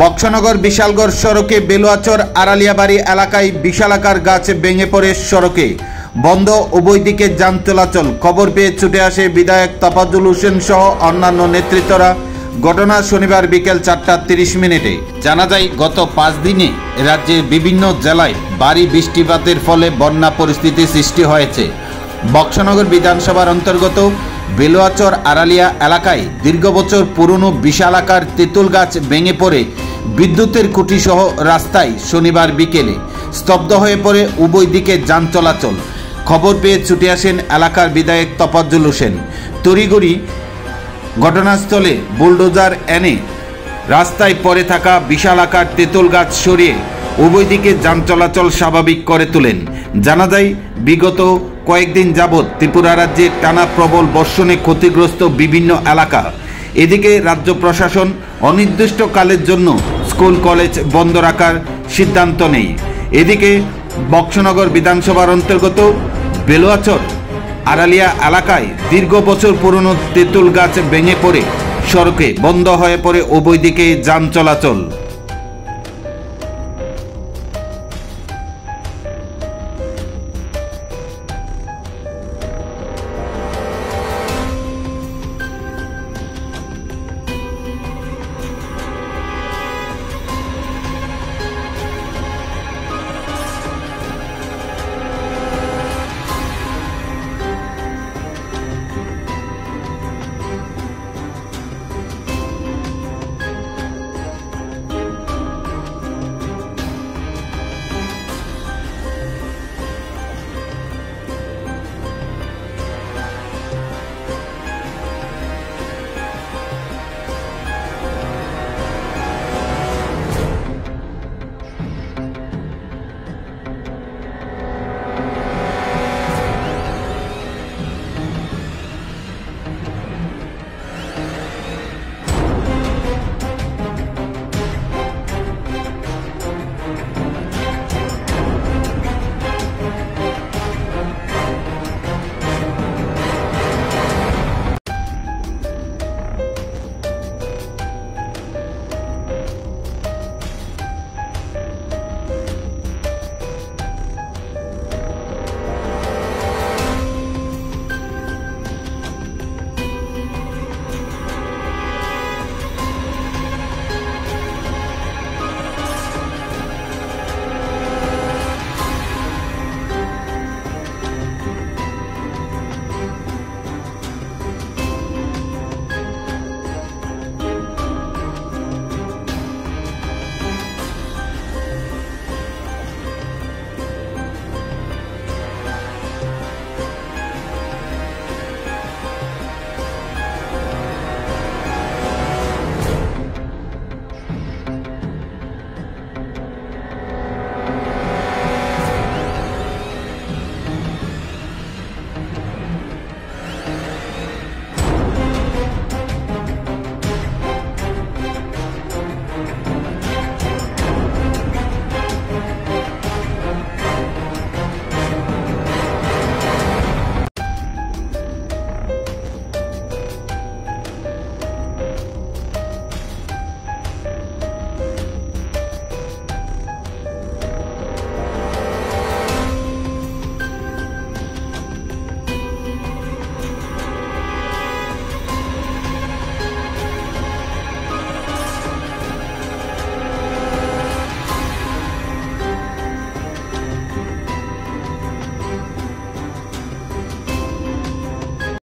বক্সনগর বিশালগড় সড়কে বেলুয়াচর আড়ালিয়াবাড়ি এলাকায় বিশালাকার গাছ ভেঙে পড়ে সড়কে বন্ধ উভয় দিকে যান চলাচল। খবর পেয়ে ছুটে আসে বিধায়ক তোফাজ্জল হোসেন সহ অন্যান্য নেতৃত্বরা। ঘটনা শনিবার বিকেল 4:30। জানা যায়, গত 5 দিনে রাজ্যের বিভিন্ন জেলায় ভারী বৃষ্টিপাতের ফলে বন্যা পরিস্থিতি সৃষ্টি হয়েছে। বক্সনগর বিধানসভার অন্তর্গত বেলুয়াচর আড়ালিয়া এলাকায় দীর্ঘ বছর পুরনো বিশালাকার তেঁতুল গাছ ভেঙে পড়ে বিদ্যুতের খুঁটি সহ রাস্তায় শনিবার বিকেলে স্তব্ধ হয়ে পড়ে উভয় দিকে যান চলাচল। খবর পেয়ে ছুটে আসেন এলাকার বিধায়ক তোফাজ্জল হোসেন। তড়িঘড়ি ঘটনাস্থলে বুলডোজার এনে রাস্তায় পড়ে থাকা বিশালাকার তেঁতুল গাছ সরিয়ে উভয় দিকে যান চলাচল স্বাভাবিক করে তোলেন। জানা যায়, বিগত কয়েকদিন যাবৎ ত্রিপুরা রাজ্যে টানা প্রবল বর্ষণে ক্ষতিগ্রস্ত বিভিন্ন এলাকা। এদিকে রাজ্য প্রশাসন অনির্দিষ্টকালের জন্য স্কুল কলেজ বন্ধ রাখার সিদ্ধান্ত নেয়। এদিকে বক্সনগর বিধানসভার অন্তর্গত বেলুয়াচর আড়ালিয়া এলাকায় দীর্ঘ বছর পুরনো তেঁতুল গাছ ভেঙে পড়ে সড়কে বন্ধ হয়ে পড়ে উভয় দিকে যান চলাচল।